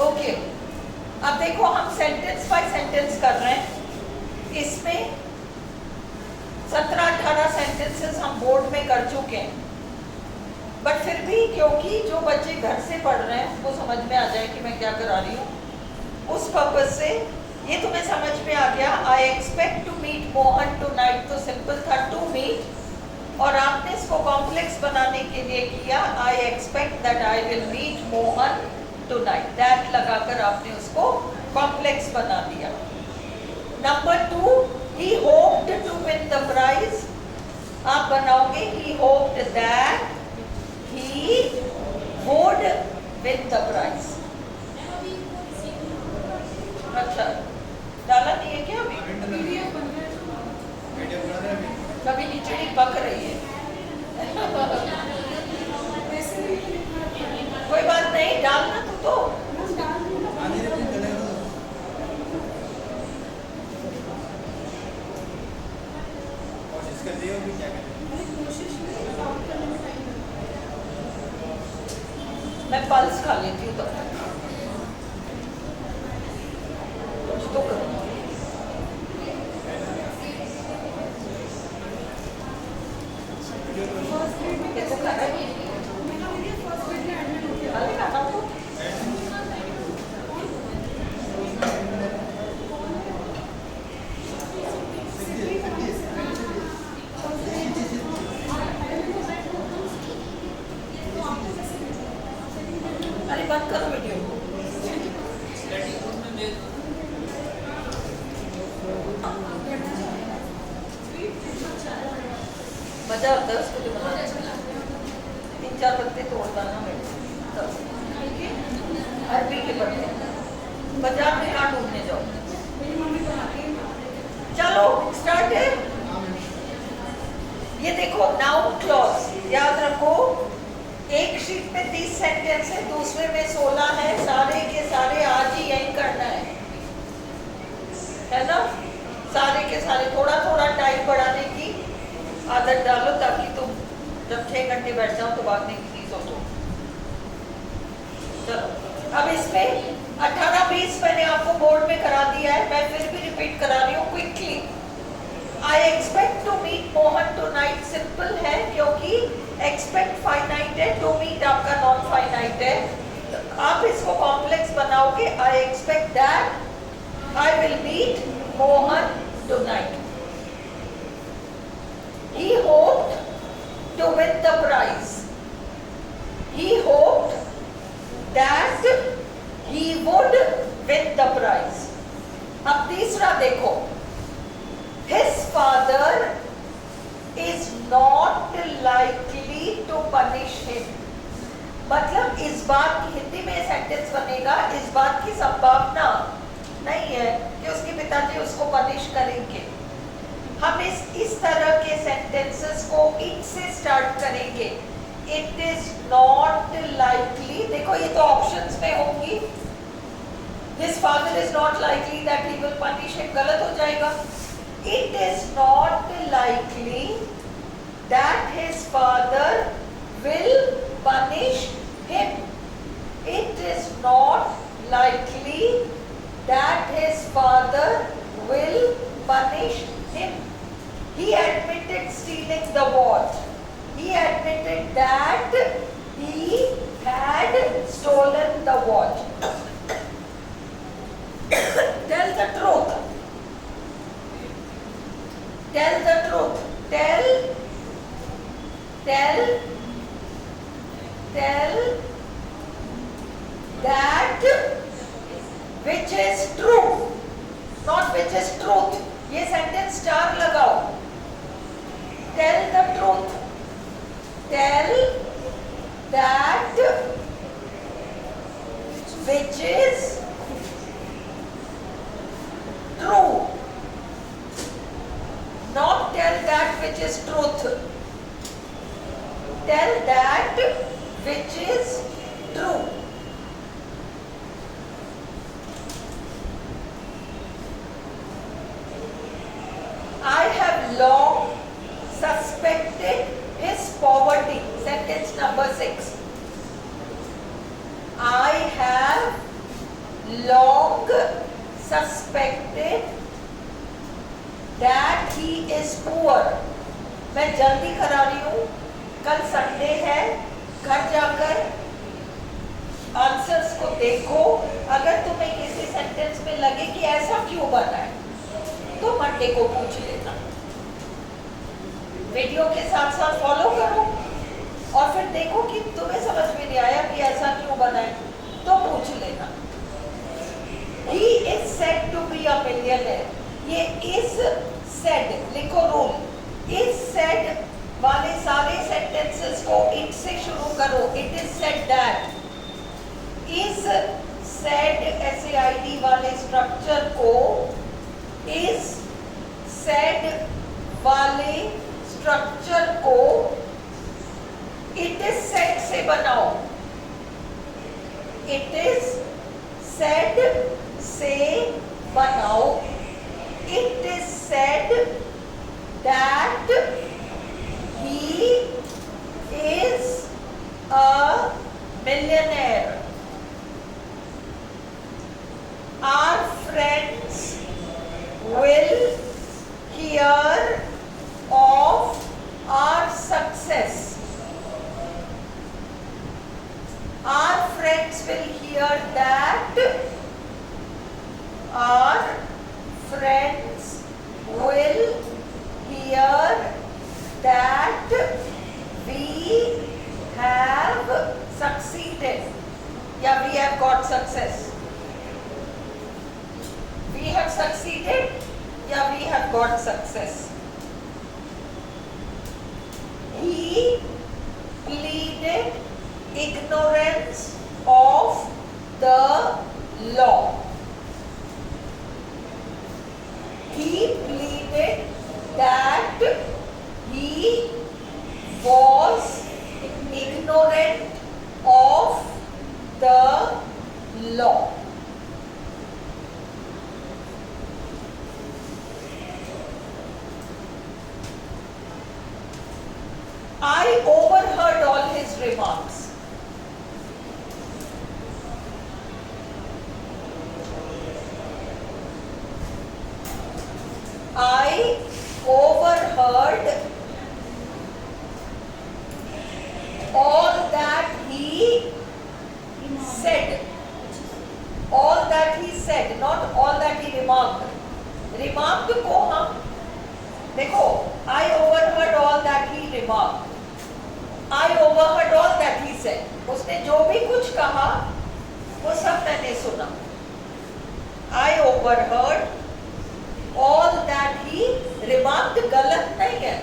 Okay, अब देखो हम सेंटेंस बाय सेंटेंस कर रहे हैं। इसमें 17-18 सेंटेंसेस हम बोर्ड में कर चुके हैं, बट फिर भी क्योंकि जो बच्चे घर से पढ़ रहे हैं उनको समझ में आ जाए कि मैं क्या करा रही हूँ, उस पर्पज से ये तुम्हें समझ में आ गया। I expect to meet Mohan tonight, तो सिंपल था टू मीट, और आपने इसको कॉम्प्लेक्स बनाने के लिए किया I expect that I will meet Mohan tonight, that लगाकर आपने उसको कॉम्प्लेक्स बना दिया। Number 2, he hoped to win the prize, आप बनाओगे he hoped that he would win the prize। अच्छा, डाला नहीं है क्या अभी? कभी खिचड़ी पक रही है कोई बात नहीं, डालना तो मैं पल्स खा लेती हूँ तब तक, कुछ तो करो। देखो खा रहा है अरे बात करो वीडियो। मजा आता है उसको जो बनाने में, 3-4 पत्ते तोड़ता ना मैं, अरबी के पत्ते बाजार में कहाँ ढूंढने जाओ। चलो स्टार्ट है। ये देखो नाउन क्लॉज याद रखो, एक शीट में 30 सेंटेंस है, दूसरे में 16 है, सारे के सारे आज ही यही करना है ना? सारे के सारे थोड़ा थोड़ा टाइम बढ़ाने की आदत डालो, ताकि तुम जब 6 घंटे बैठ जाओ तो भागने की चीज हो। तो चलो अब इसमें 18-20 मैंने आपको बोर्ड में करा दिया है, मैं फिर भी रिपीट करा रही हूँ quickly. I expect to meet Mohan tonight simple है, क्योंकि एक्सपेक्ट फाइनाइट है, टू मीट आपका नॉन फाइनाइट है। तो आप इसको कॉम्प्लेक्स बनाओगे, I expect that I will meet Mohan tonight. He hoped to win the prize. He hoped that he would win the prize. अब तीसरा देखो, his father is not likely to punish him। मतलब इस बात की, हिंदी में सेंटेंस बनेगा, इस बात की संभावना नहीं है कि उसके पिताजी उसको पनिश करेंगे। हम इस तरह के सेंटेंसेस को इट से स्टार्ट करेंगे। इट इज नॉट लाइकली, देखो ये तो ऑप्शंस में होंगी। His father is not likely that he will punish him, गलत हो जाएगा। It is not likely that his father will punish him. It is not likely that his father will punish him. He admitted stealing the watch. He admitted that he had stolen the watch. Tell the truth. Tell the truth. Tell that which is true, not which is truth. ये sentence star लगाओ। Tell the truth. Tell that which is true, not tell that which is truth. Tell that which is true. I have long suspected his poverty. Sentence number 6. long suspected that he is poor. मैं जल्दी करा रही हूँ, कल Sunday है, घर जाकर answers को देखो। अगर तुम्हें किसी सेंटेंस में लगे कि ऐसा क्यों बना है तो मंडे को पूछ लेना। वीडियो के साथ साथ फॉलो करो और फिर देखो कि तुम्हें समझ में नहीं आया कि ऐसा क्यों बना है तो पूछ लेना। He is said to be a millionaire. ये is said लिखो रूल। is said वाले सारे सेंटेंसेस को it से शुरू करो। it is said that। is said SAID वाले स्ट्रक्चर को is said वाले स्ट्रक्चर को it is said से बनाओ। it is said से बनाओ। it is said that he is a millionaire. Our friends will hear of our success. Our friends will hear that. Our friends will hear that we have succeeded. Yeah, we have got success. We have succeeded. Yeah, we have got success. He pleaded ignorance of the law. He pleaded that he was ignorant of the law. I overheard all his remarks. I overheard all that he said. All that he said, not all that he remarked. Remarked को हम देखो, I overheard all that he remarked. I overheard all that he said. उसने जो भी कुछ कहा वो सब मैंने सुना. I overheard all that he remarked. गलत नहीं है,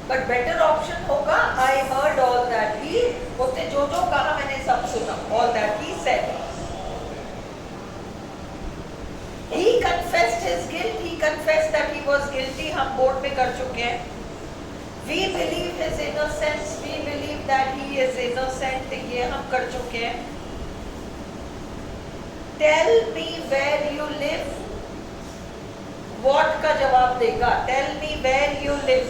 but better option होगा I heard all that he. उसने जो जो कहा मैंने सब सुना. All that he said. He confessed his guilt. He confessed that he was guilty. हम बोर्ड में कर चुके हैं. We believe his innocence. We believe that he is innocent. ये हम कर चुके हैं. Tell me where you live. What का जवाब देगा? Tell me where you live.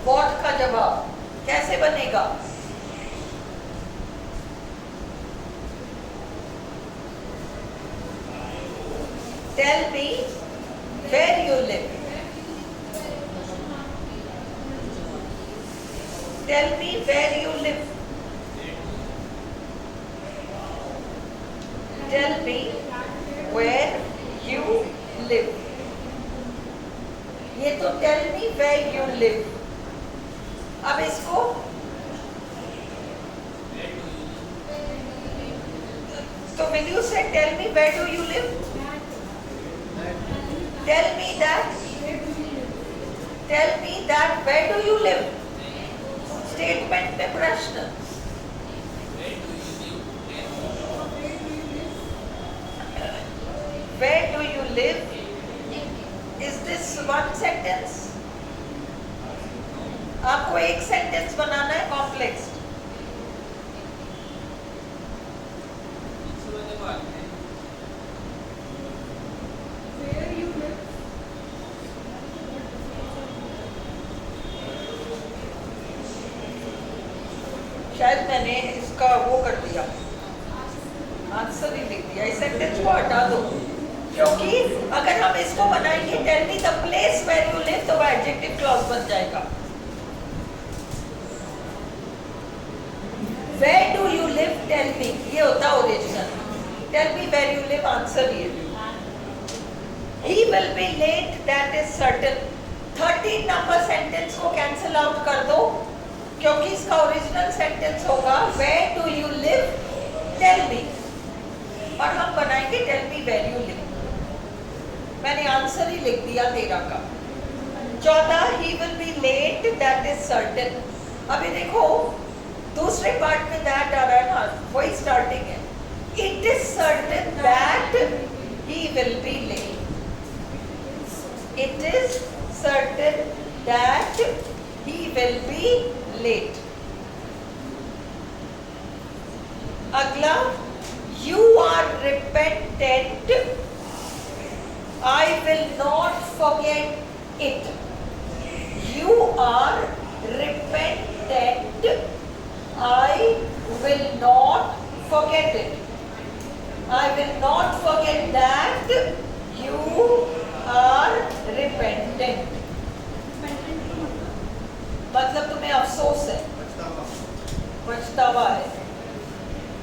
What का जवाब कैसे बनेगा? Tell me where you live. Tell me where you live. Tell me where you live. ये तो tell me where you live. अब इसको तो will you say tell me where do you live? Tell me that. Tell me that where do you live? Statement में प्रश्न. Where do you live? Is this one sentence? आपको एक sentence बनाना है complex. शायद मैंने इसका वो कर दिया, आंसर ही लिख दिया, इस सेंटेंस को हटा दो, क्योंकि अगर हम इसको बनाएंगे tell me the place where you live, तो वो एडजेक्टिव क्लॉज बन जाएगा। Where do you live, tell me, ये होता original. Tell me where you live, answer ये। He will be late, that is certain. 13 number sentence को cancel out कर दो, क्योंकि इसका ओरिजिनल सेंटेंस होगा where do you live, tell me, और हम बनाएंगे tell me where you live. मैंने आंसर ही लिख दिया 13 का। 14 he will be late, that is certain. अभी देखो दूसरे पार्ट में दैट आ रहा है ना, वही स्टार्टिंग है। It is certain that he will be late, it is certain that he will be late. अगला, you are repentant, I will not forget it. You are repentant, I will not forget it. I will not forget that you are repentant. मतलब तुम्हें अफसोस है, पछतावा है।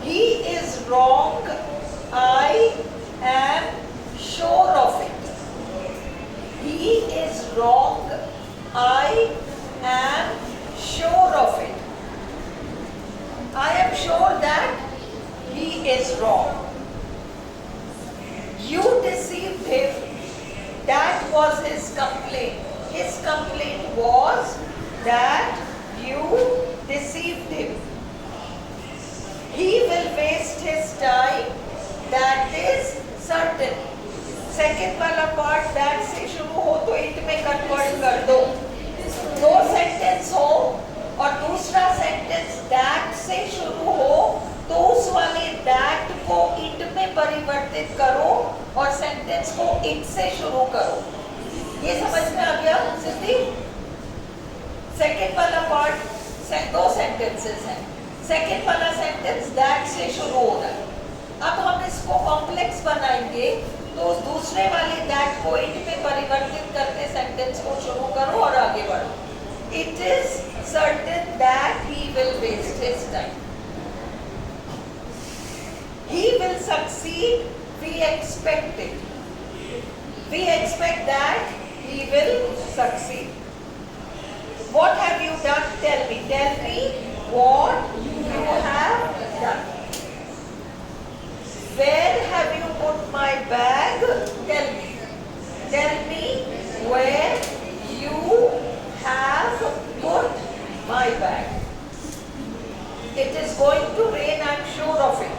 He is wrong, I am sure of it. He is wrong, I am sure of it. I am sure that he is wrong. You deceived him, that was his complaint. His complaint was that you deceived him. He will waste his time, that is certain. Second वाला part that से शुरू हो तो it में convert कर दो। दो sentence हो और दूसरा सेंटेंस दैट से शुरू हो तो उस वाले दैट को इट में परिवर्तित करो और सेंटेंस को इट से शुरू करो। ये समझ में आ गया सिद्धि? सेकेंड वाला पार्ट दो सेंटेंसेस हैं, सेकेंड वाला सेंटेंस दैट से शुरू हो रहा है। अब हम इसको कॉम्प्लेक्स बनाएंगे, तो उस दूसरे वाले दैट को इट में परिवर्तित करके सेंटेंस को शुरू करो और आगे बढ़ो। It is certain that he will waste his time, he will succeed, we expect it, we expect that he will succeed. What have you done? Tell me. Tell me what you have done. Where have you put my bag? Tell me. Tell me where you have put my bag. It is going to rain, I am sure of it.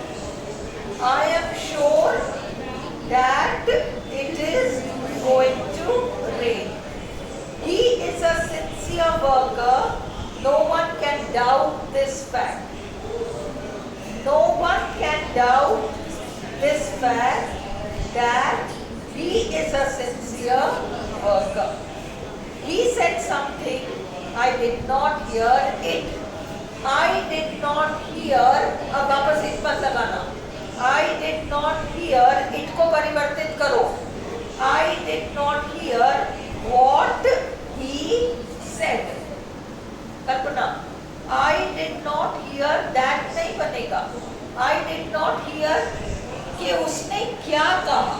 I am sure that it is going to rain. He is a sincere worker. No one can doubt this fact. No one can doubt this fact that he is a sincere worker. He said something, I did not hear it. I did not hear, अब वापस it मत लगाना. I did not hear, it को परिवर्तित करो. I did not hear what he said. Kalpana, I did not hear that नहीं बनेगा. I did not hear कि उसने क्या कहा.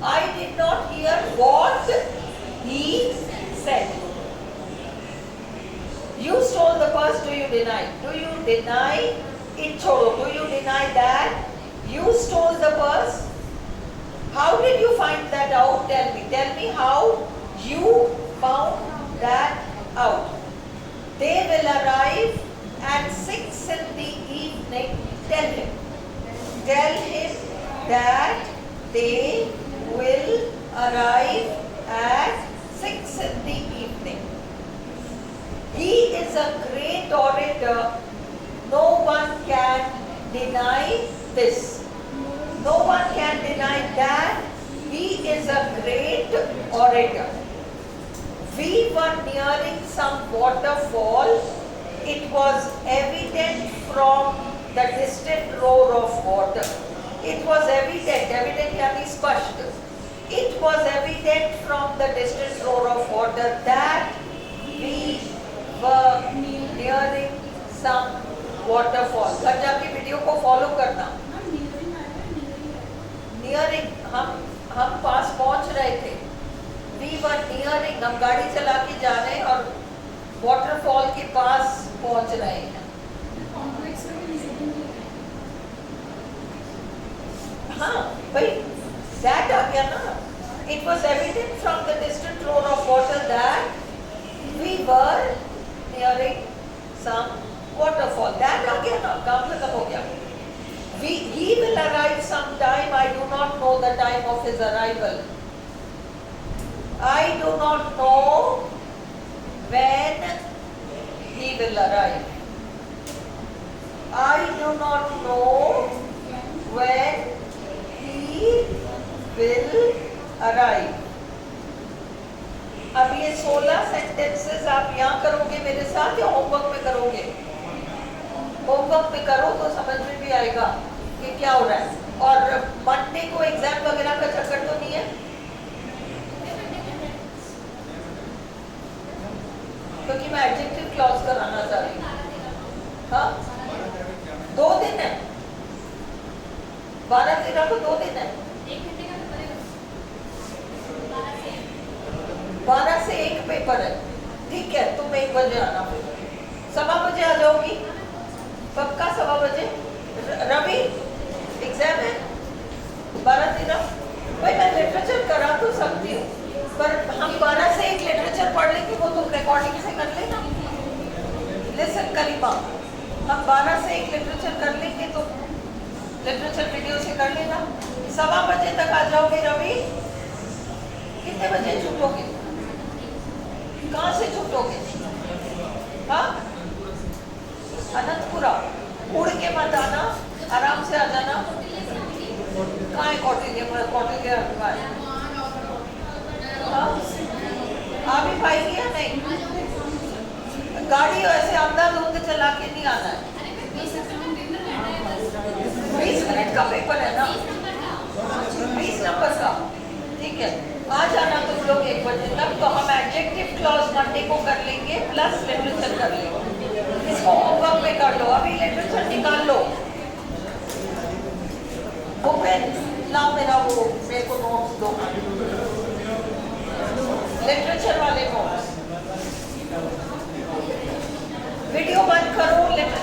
I did not hear what he said. You stole the purse, do you deny? Do you deny it छोड़ो. Do you deny that you stole the purse? How did you find that out? Tell me. Tell me how you found that out. They will arrive at 6 in the evening. Tell him. Tell him that they will arrive at 6 in the evening. He is a great orator. No one can deny this. No one can deny that he is a great orator. We were nearing some waterfall It was evident from the distant roar of water. It was evident, evident यानी स्पष्ट. It was evident from the distant roar of water that we were nearing some waterfall. घर जाके video को follow करना. Nearing, हम पास पहुंच रहे थे. We were nearing, हम गाड़ी चला के जा रहे हैं और वाटरफॉल के पास पहुंच रहे हैं. हाँ भाई, that आ गया ना. It was evident from the distant roar of water that we were nearing some waterfall. That आ गया ना, काम खत्म हो गया. He will arrive sometime. I do not know the time of his arrival. I do not know when he will arrive. I do not know when he will arrive. अब ये 16 sentences आप यहाँ करोगे मेरे साथ या होमवर्क में करोगे? होमवर्क में करो तो समझ में भी आएगा कि क्या हो रहा है. और मंडे को एग्जाम वगैरह का चक्कर तो नहीं है? क्योंकि मैं एडजेक्टिव क्लॉज कराना चाह रही हूँ. हाँ, 2 दिन है. 12-13 को 2 दिन है. 12 से 1 पेपर है. ठीक है, तुम 1 बजे आना. 1:15 बजे आ जाओगी? पक्का 1:15 बजे? रवि एग्जाम है 12-13. भाई मैं लिटरेचर करा तो सकती हूँ, पर हम 12 से 1 लिटरेचर पढ़ लेंगे. वो तुम रिकॉर्डिंग से कर लेना. लिसन करीमा, हम 12 से 1 लिटरेचर कर लेंगे तो लिटरेचर वीडियो से कर लेना. 1:15 बजे तक आ जाओगे. रवि कितने बजे छूटोगे? कहाँ से छूटोगे? हाँ, अनंतपुरा. उड़ के मत आना, आराम से आ जाना. कहाँ है कौटिल्य? कौटिल्य कहाँ है? हाँ, आ भी पाएगी या नहीं? गाड़ी ऐसे अंधाधुंध चला के नहीं आना है. 20 मिनट का पेपर है ना, 20 नंबर का. ठीक है, आ जाना तुम लोग 1 बजे तक. तो हम एडजेक्टिव क्लॉज मंडे को कर लेंगे प्लस लिटरेचर कर लेंगे. इसको होमवर्क में कर लो. अभी लिटरेचर निकाल लो. वो पेन लाओ मेरा, वो मेरे को नोट्स दो, लिटरेचर वाले नोट्स. वीडियो बंद करो. लिटरेचर